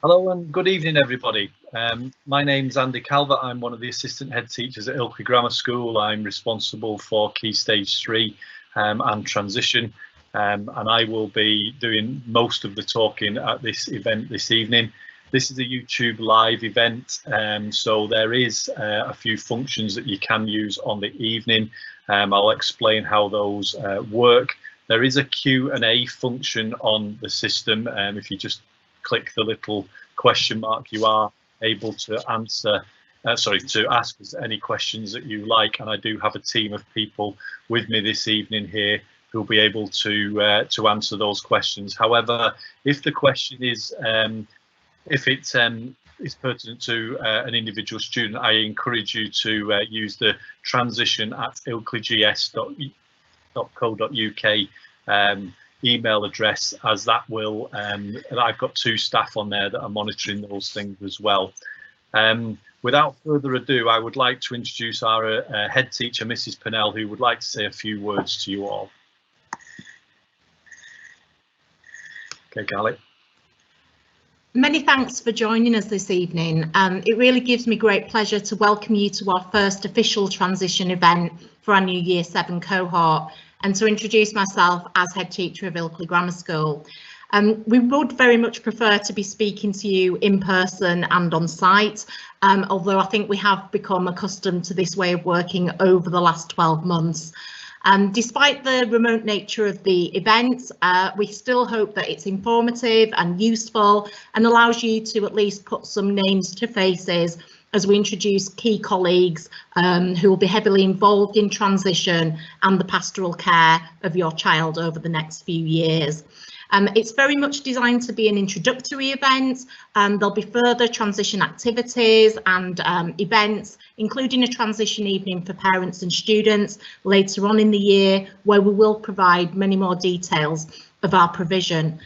Hello and good evening, everybody. My name's Andy Calvert. I'm one of the assistant head teachers at Ilkley Grammar School. I'm responsible for Key Stage 3 and transition, and I will be doing most of the talking at this event this evening. This is a YouTube live event, so there is a few functions that you can use on the evening. I'll explain how those work. There is a Q&A function on the system. If you just click the little question mark, you are able to answer, to ask us any questions that you like. And I do have a team of people with me this evening here who'll be able to answer those questions. However, if the question is, if it is pertinent to an individual student, I encourage you to use the transition@ilkleygs.co.uk email address, as that will, I've got two staff on there that are monitoring those things as well. Without further ado, I would like to introduce our head teacher, Mrs. Pennell, who would like to say a few words to you all. Okay, Carly. Many thanks for joining us this evening. It really gives me great pleasure to welcome you to our first official transition event for our new Year 7 cohort, and to introduce myself as head teacher of Ilkley Grammar School. We would very much prefer to be speaking to you in person and on site, although I think we have become accustomed to this way of working over the last 12 months. Despite the remote nature of the event, we still hope that it's informative and useful and allows you to at least put some names to faces as we introduce key colleagues who will be heavily involved in transition and the pastoral care of your child over the next few years. It's very much designed to be an introductory event. There'll be further transition activities and events, including a transition evening for parents and students later on in the year, where we will provide many more details of our provision.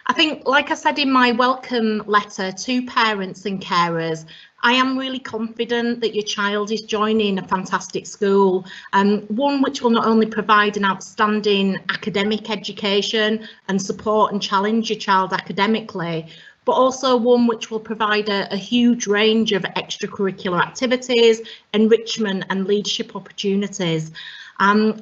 I think, like I said in my welcome letter to parents and carers, I am really confident that your child is joining a fantastic school, one which will not only provide an outstanding academic education and support and challenge your child academically, but also one which will provide a huge range of extracurricular activities, enrichment and leadership opportunities.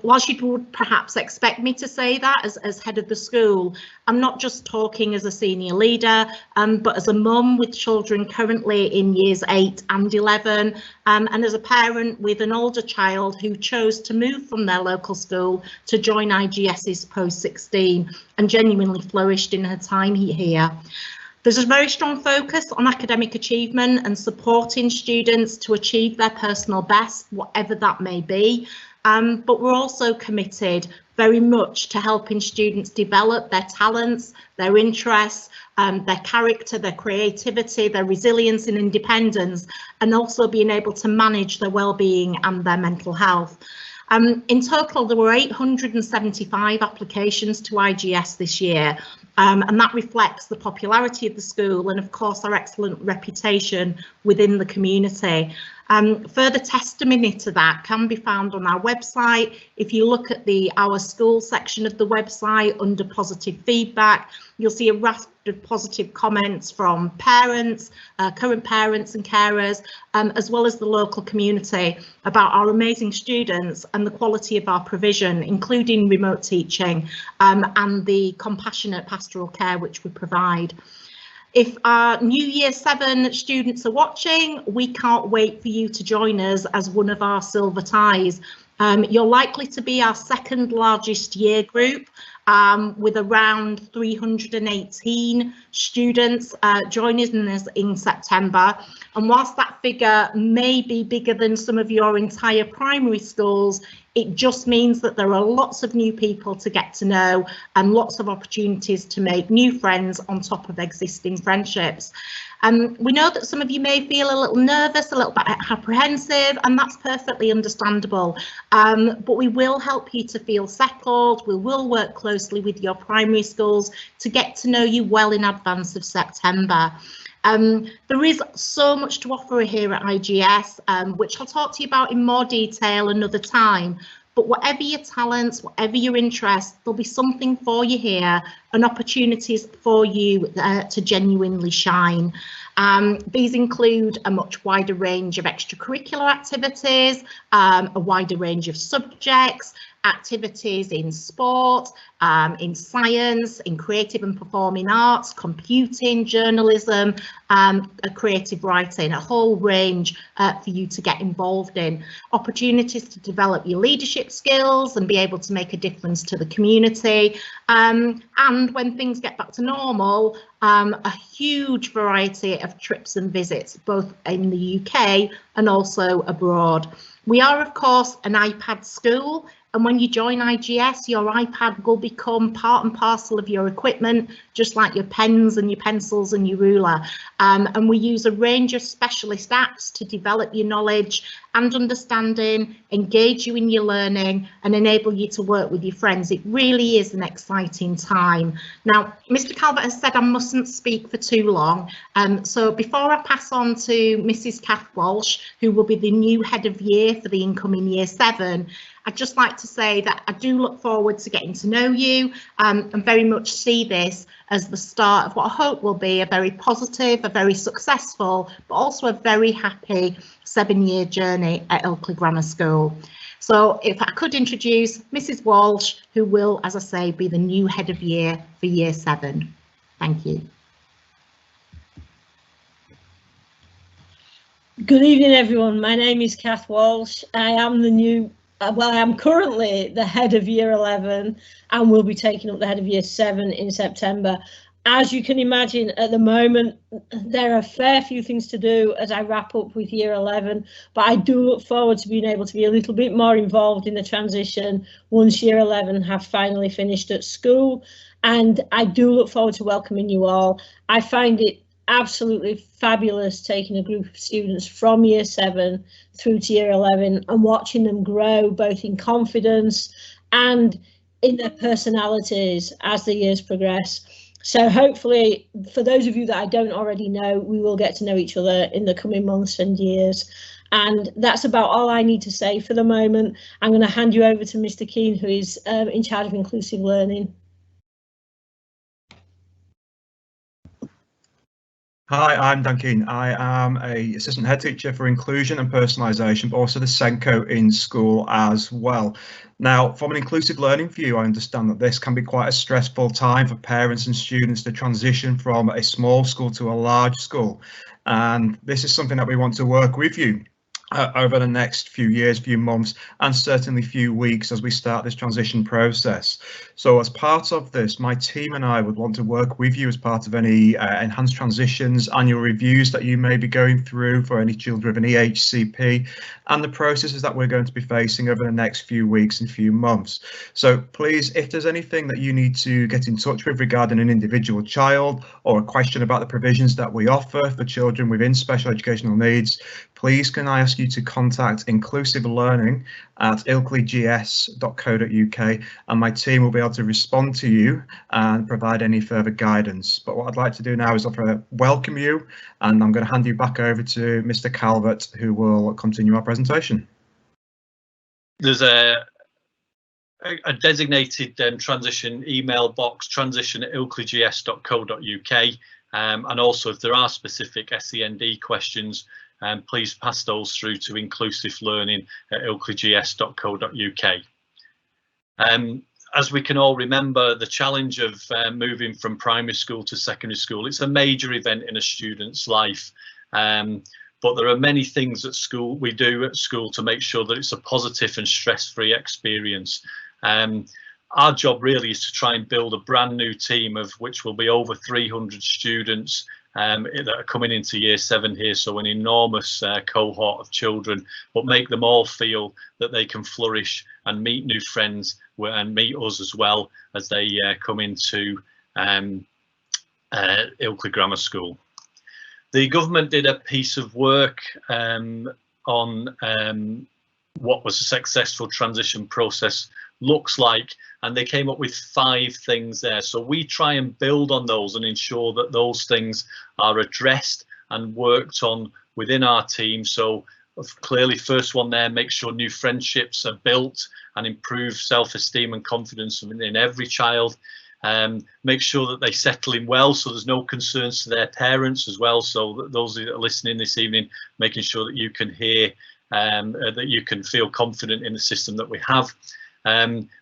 Whilst you would perhaps expect me to say that as head of the school, I'm not just talking as a senior leader, but as a mum with children currently in years 8 and 11, and as a parent with an older child who chose to move from their local school to join IGS's post-16 and genuinely flourished in her time here. There's a very strong focus on academic achievement and supporting students to achieve their personal best, whatever that may be. But we're also committed very much to helping students develop their talents, their interests, their character, their creativity, their resilience and independence, and also being able to manage their well-being and their mental health. In total, there were 875 applications to IGS this year, and that reflects the popularity of the school and, of course, our excellent reputation within the community. Further testimony to that can be found on our website. If you look at the Our School section of the website under positive feedback, you'll see a raft of positive comments from parents, current parents and carers, as well as the local community about our amazing students and the quality of our provision, including remote teaching and the compassionate pastoral care which we provide. If our new Year 7 students are watching, we can't wait for you to join us as one of our Silver Ties. You're likely to be our second largest year group, with around 318 students joining us in September. And whilst that figure may be bigger than some of your entire primary schools, it just means that there are lots of new people to get to know and lots of opportunities to make new friends on top of existing friendships. We know that some of you may feel a little nervous, a little bit apprehensive, and that's perfectly understandable. But we will help you to feel settled. We will work closely with your primary schools to get to know you well in advance of September. There is so much to offer here at IGS, which I'll talk to you about in more detail another time. But whatever your talents, whatever your interests, there'll be something for you here and opportunities for you to genuinely shine. These include a much wider range of extracurricular activities, a wider range of subjects, activities in sport, in science, in creative and performing arts, computing, journalism, creative writing, a whole range for you to get involved in. Opportunities to develop your leadership skills and be able to make a difference to the community. And when things get back to normal, a huge variety of trips and visits, both in the UK and also abroad. We are, of course, an iPad school, and when you join IGS, your iPad will become part and parcel of your equipment, just like your pens and your pencils and your ruler. And we use a range of specialist apps to develop your knowledge and understanding, engage you in your learning, and enable you to work with your friends. It really is an exciting time. Now, Mr. Calvert has said I mustn't speak for too long. So before I pass on to Mrs. Kath Walsh, who will be the new head of year for the incoming year 7, I'd just like to say that I do look forward to getting to know you and very much see this as the start of what I hope will be a very positive, a very successful, but also a very happy 7-year journey at Ilkley Grammar School. So if I could introduce Mrs. Walsh, who will, as I say, be the new head of year for year 7. Thank you. Good evening, everyone. My name is Kath Walsh. I am currently the head of year 11 and will be taking up the head of year 7 in September. As you can imagine, at the moment, there are a fair few things to do as I wrap up with year 11, but I do look forward to being able to be a little bit more involved in the transition once year 11 have finally finished at school. And I do look forward to welcoming you all. I find it absolutely fabulous taking a group of students from year 7 through to year 11 and watching them grow both in confidence and in their personalities as the years progress. So hopefully, for those of you that I don't already know, we will get to know each other in the coming months and years. And that's about all I need to say for the moment. I'm going to hand you over to Mr. Keane, who is in charge of inclusive learning. Hi, I'm Dan Keane. I am a assistant head teacher for inclusion and personalisation, but also the Senko in school as well. Now, from an inclusive learning view, I understand that this can be quite a stressful time for parents and students to transition from a small school to a large school. And this is something that we want to work with you over the next few years, few months, and certainly few weeks as we start this transition process. So as part of this, my team and I would want to work with you as part of any enhanced transitions, annual reviews that you may be going through for any children of an EHCP, and the processes that we're going to be facing over the next few weeks and few months. So please, if there's anything that you need to get in touch with regarding an individual child or a question about the provisions that we offer for children within special educational needs, please can I ask you to contact Inclusive Learning at ilkleygs.co.uk, and my team will be able to respond to you and provide any further guidance. But what I'd like to do now is welcome you, and I'm going to hand you back over to Mr. Calvert, who will continue our presentation. There's a designated transition email box, transition@ilkleygs.co.uk, and also if there are specific SEND questions, please pass those through to inclusivelearning@ilkleygs.co.uk. As we can all remember, the challenge of moving from primary school to secondary school, it's a major event in a student's life. But there are many things at school we do at school to make sure that it's a positive and stress-free experience. Our job really is to try and build a brand new team, of which will be over 300 students that are coming into year 7 here, so an enormous cohort of children, but make them all feel that they can flourish and meet new friends and meet us as well as they come into Ilkley Grammar School. The government did a piece of work on what was a successful transition process looks like, and they came up with 5 things there. So we try and build on those and ensure that those things are addressed and worked on within our team. So clearly, first one there, make sure new friendships are built and improve self-esteem and confidence in every child. Make sure that they settle in well, so there's no concerns to their parents as well. So those that are listening this evening, making sure that you can hear, that you can feel confident in the system that we have.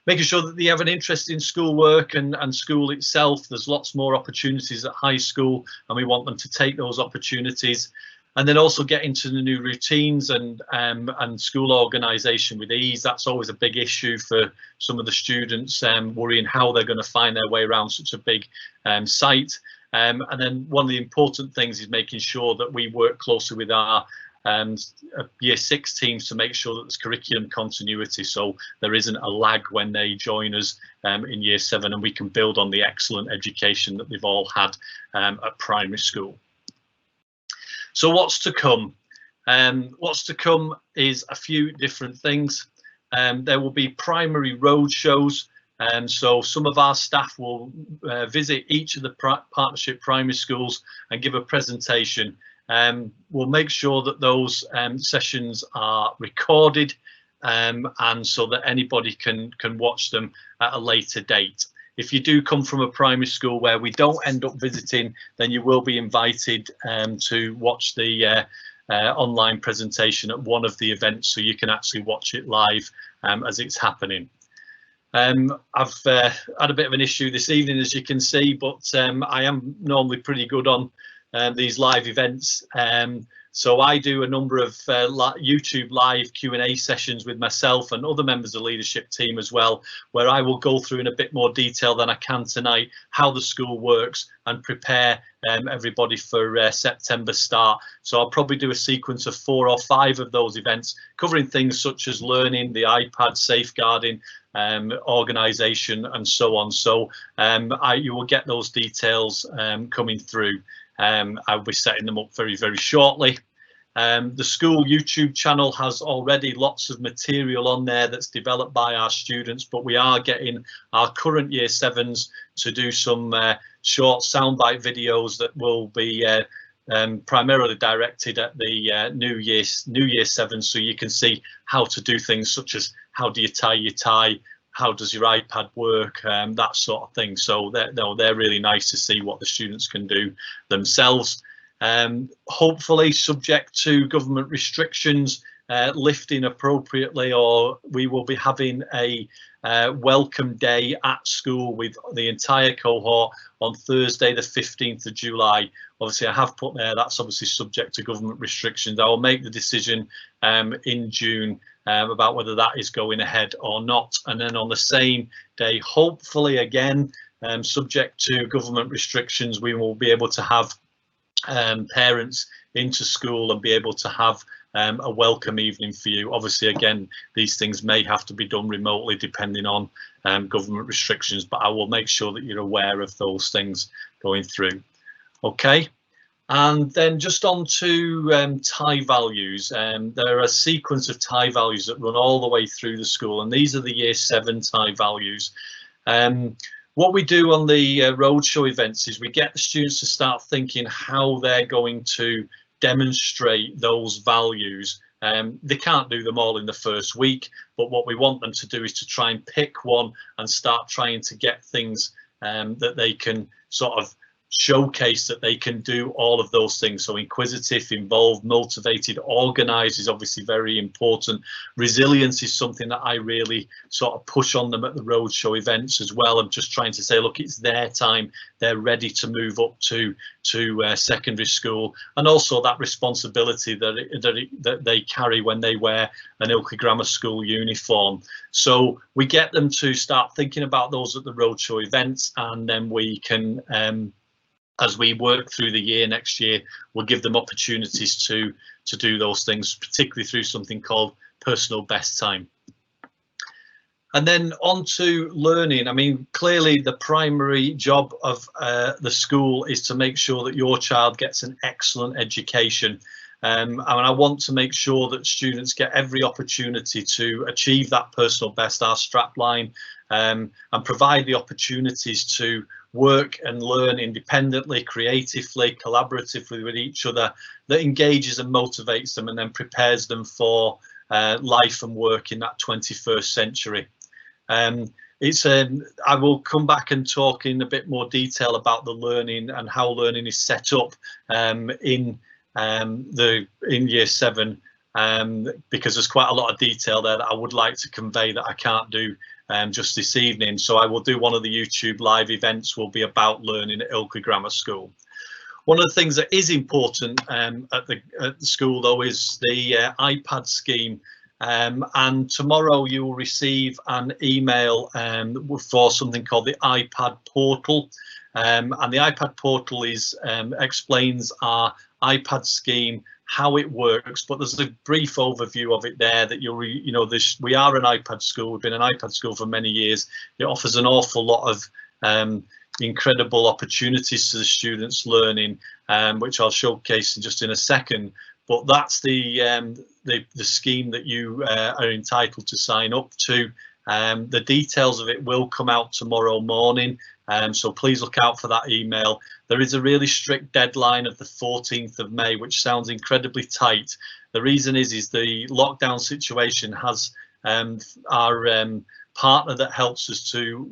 Making sure that they have an interest in schoolwork and school itself. There's lots more opportunities at high school, and we want them to take those opportunities. And then also get into the new routines and school organisation with ease. That's always a big issue for some of the students, worrying how they're going to find their way around such a big site. And then one of the important things is making sure that we work closely with our year 6 teams to make sure that there's curriculum continuity, so there isn't a lag when they join us in year 7, and we can build on the excellent education that they've all had at primary school. So what's to come? What's to come is a few different things. There will be primary road shows, so some of our staff will visit each of the partnership primary schools and give a presentation. We'll make sure that those sessions are recorded, and so that anybody can watch them at a later date. If you do come from a primary school where we don't end up visiting, then you will be invited to watch the online presentation at one of the events, so you can actually watch it live as it's happening. I've had a bit of an issue this evening, as you can see, but I am normally pretty good on these live events. So I do a number of YouTube live Q&A sessions with myself and other members of the leadership team as well, where I will go through in a bit more detail than I can tonight how the school works and prepare everybody for September start. So I'll probably do a sequence of 4 or 5 of those events, covering things such as learning, the iPad, safeguarding, organisation and so on. So you will get those details coming through. I'll be setting them up very, very shortly. The school YouTube channel has already lots of material on there that's developed by our students, but we are getting our current year 7s to do some short soundbite videos that will be primarily directed at the new year 7, so you can see how to do things such as how do you tie your tie, how does your iPad work, that sort of thing. So they're really nice to see what the students can do themselves. Hopefully, subject to government restrictions lifting appropriately, or we will be having a welcome day at school with the entire cohort on Thursday the 15th of July. Obviously I have put there that's obviously subject to government restrictions. I will make the decision in June about whether that is going ahead or not, and then on the same day, hopefully again subject to government restrictions, we will be able to have parents into school and be able to have a welcome evening for you. Obviously again, these things may have to be done remotely depending on government restrictions, but I will make sure that you're aware of those things going through. Okay, and then just on to tie values. There are a sequence of tie values that run all the way through the school, and these are the year 7 tie values. What we do on the roadshow events is we get the students to start thinking how they're going to demonstrate those values. They can't do them all in the first week, but what we want them to do is to try and pick one and start trying to get things that they can sort of showcase that they can do all of those things. So inquisitive, involved, motivated, organised is obviously very important. Resilience is something that I really sort of push on them at the roadshow events as well. I'm just trying to say, look, it's their time. They're ready to move up to secondary school, and also that responsibility that they carry when they wear an Ilkley Grammar School uniform. So we get them to start thinking about those at the roadshow events, and then we can as we work through the year next year, we'll give them opportunities to do those things, particularly through something called personal best time. And then on to learning. I mean, clearly the primary job of the school is to make sure that your child gets an excellent education. And I want to make sure that students get every opportunity to achieve that personal best, our strapline, and provide the opportunities to work and learn independently, creatively, collaboratively with each other, that engages and motivates them and then prepares them for life and work in that 21st century. I will come back and talk in a bit more detail about the learning and how learning is set up in year 7, because there's quite a lot of detail there that I would like to convey that I can't do just this evening. So I will do one of the YouTube live events will be about learning at Ilkley Grammar School. One of the things that is important at the school though is the iPad scheme. And tomorrow you will receive an email for something called the iPad portal, and the iPad portal explains our iPad scheme, how it works, but there's a brief overview of it there that we are an iPad school. We've been an iPad school for many years. It offers an awful lot of incredible opportunities to the students learning, which I'll showcase just in a second. But that's the scheme that you are entitled to sign up to. The details of it will come out tomorrow morning, so please look out for that email. There is a really strict deadline of the 14th of May, which sounds incredibly tight. The reason is the lockdown situation has our partner that helps us to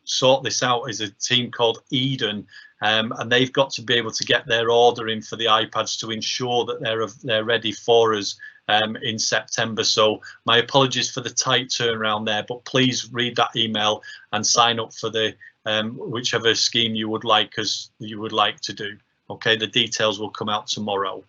sort this out is a team called Eden, and they've got to be able to get their order in for the iPads to ensure that they're ready for us in September. So my apologies for the tight turnaround there, but please read that email and sign up for the whichever scheme you would like to do. Okay, the details will come out tomorrow.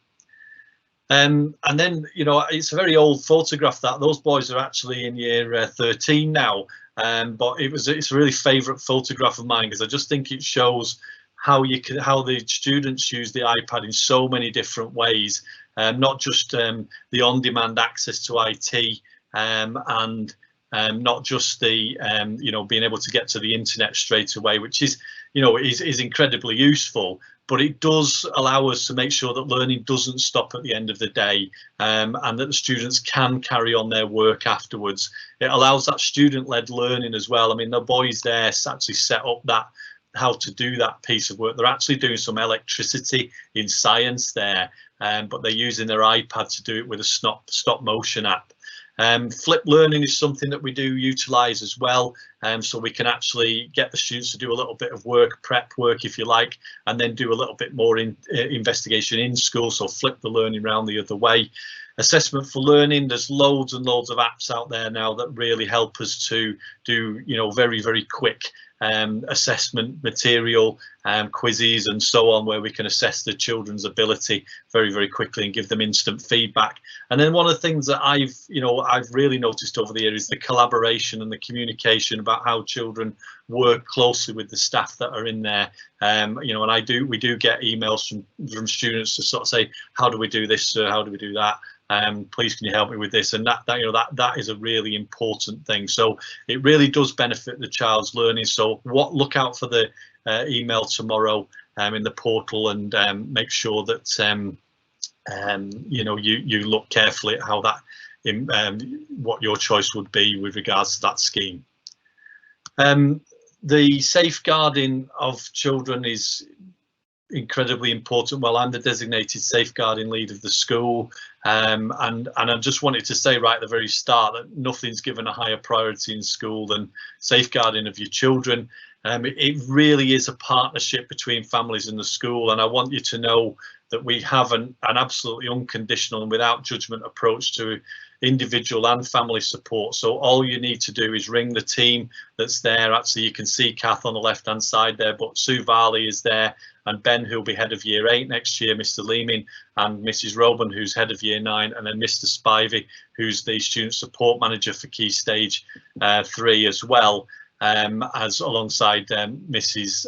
And then, it's a very old photograph that those boys are actually in year 13 now. But it's a really favourite photograph of mine because I just think it shows how the students use the iPad in so many different ways, not just the on-demand access to IT and not just the being able to get to the internet straight away, which is incredibly useful. But it does allow us to make sure that learning doesn't stop at the end of the day, and that the students can carry on their work afterwards. It allows that student-led learning as well. I mean, the boys there actually set up how to do that piece of work. They're actually doing some electricity in science there, but they're using their iPad to do it with a stop motion app. Flipped learning is something that we do utilise as well, so we can actually get the students to do a little bit of prep work if you like, and then do a little bit more investigation in school, so flip the learning around the other way. Assessment for learning, there's loads and loads of apps out there now that really help us to do very, very quick assessment material, quizzes and so on, where we can assess the children's ability very, very quickly and give them instant feedback. And then one of the things that I've really noticed over the years is the collaboration and the communication about how children work closely with the staff that are in there. And we do get emails from students to sort of say, how do we do this, sir? How do we do that? Please can you help me with this? And that is a really important thing. So it really does benefit the child's learning. So look out for the email tomorrow in the portal, and make sure that you look carefully at how that what your choice would be with regards to that scheme. The safeguarding of children is incredibly important. Well, I'm the designated safeguarding lead of the school, and I just wanted to say right at the very start that nothing's given a higher priority in school than safeguarding of your children. It really is a partnership between families and the school, and I want you to know that we have an absolutely unconditional and without judgment approach to individual and family support. So all you need to do is ring the team that's there. Actually, you can see Kath on the left hand side there, but Sue Varley is there, and Ben, who'll be head of year 8 next year, Mr. Leeming, and Mrs. Roban, who's head of year 9, and then Mr. Spivey, who's the student support manager for Key Stage 3 as well, as alongside Mrs.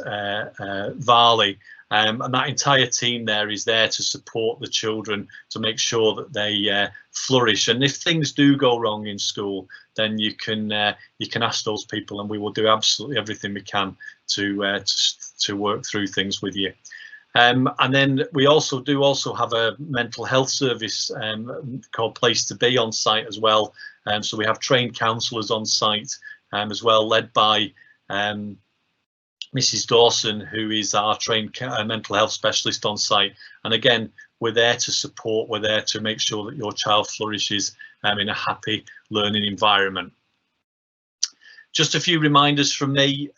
Varley. And that entire team there is there to support the children, to make sure that they flourish. And if things do go wrong in school, then you can ask those people, and we will do absolutely everything we can to work through things with you. And then we also have a mental health service called Place to Be on site as well. So we have trained counsellors on site as well, led by Mrs. Dawson, who is our trained mental health specialist on site. And again, we're there to support, we're there to make sure that your child flourishes in a happy learning environment. Just a few reminders from me.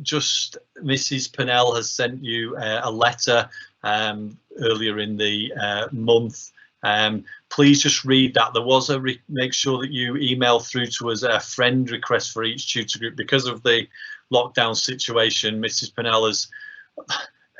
Just Mrs. Pennell has sent you a letter earlier in the month. Please just read that. There was a make sure that you email through to us a friend request for each tutor group because of the lockdown situation. Mrs. Pennell has,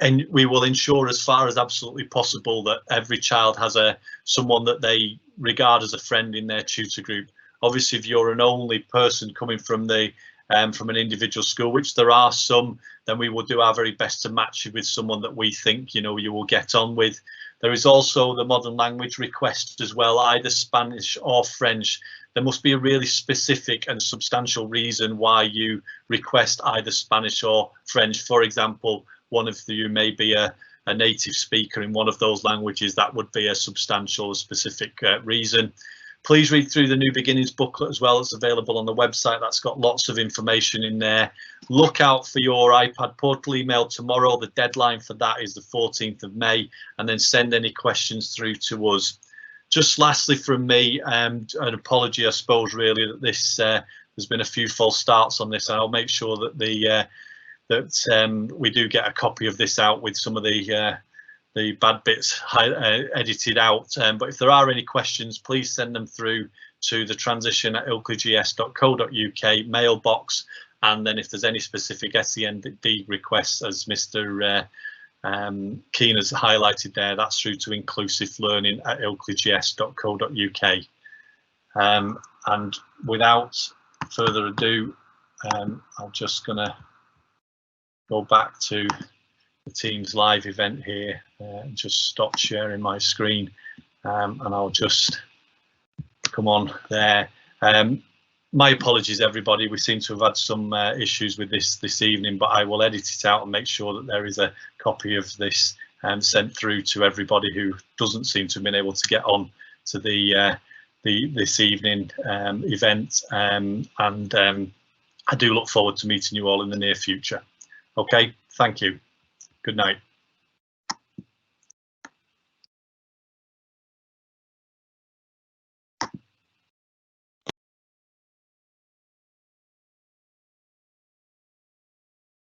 and we will ensure as far as absolutely possible that every child has someone that they regard as a friend in their tutor group. Obviously, if you're an only person coming from an individual school, which there are some, then we will do our very best to match you with someone that we think you will get on with. There is also the modern language request as well, either Spanish or French. There must be a really specific and substantial reason why you request either Spanish or French. For example, one of you may be a native speaker in one of those languages. That would be a substantial, specific reason. Please read through the New Beginnings booklet as well. It's available on the website. That's got lots of information in there. Look out for your iPad portal email tomorrow. The deadline for that is the 14th of May, and then send any questions through to us. Just lastly from me, an apology, I suppose, really, that this there's been a few false starts on this. I'll make sure that we do get a copy of this out with some of the bad bits edited out. But if there are any questions, please send them through to the transition@ilkleygs.co.uk mailbox. And then if there's any specific SEND requests, as Mr. Keane has highlighted there, that's through to inclusivelearning@ilkleygs.co.uk. And without further ado, I'm just gonna go back to the Teams live event here and just stop sharing my screen, and I'll just come on there. My apologies, everybody. We seem to have had some issues with this evening, but I will edit it out and make sure that there is a copy of this sent through to everybody who doesn't seem to have been able to get on to this evening event. And I do look forward to meeting you all in the near future. Okay, thank you. Good night.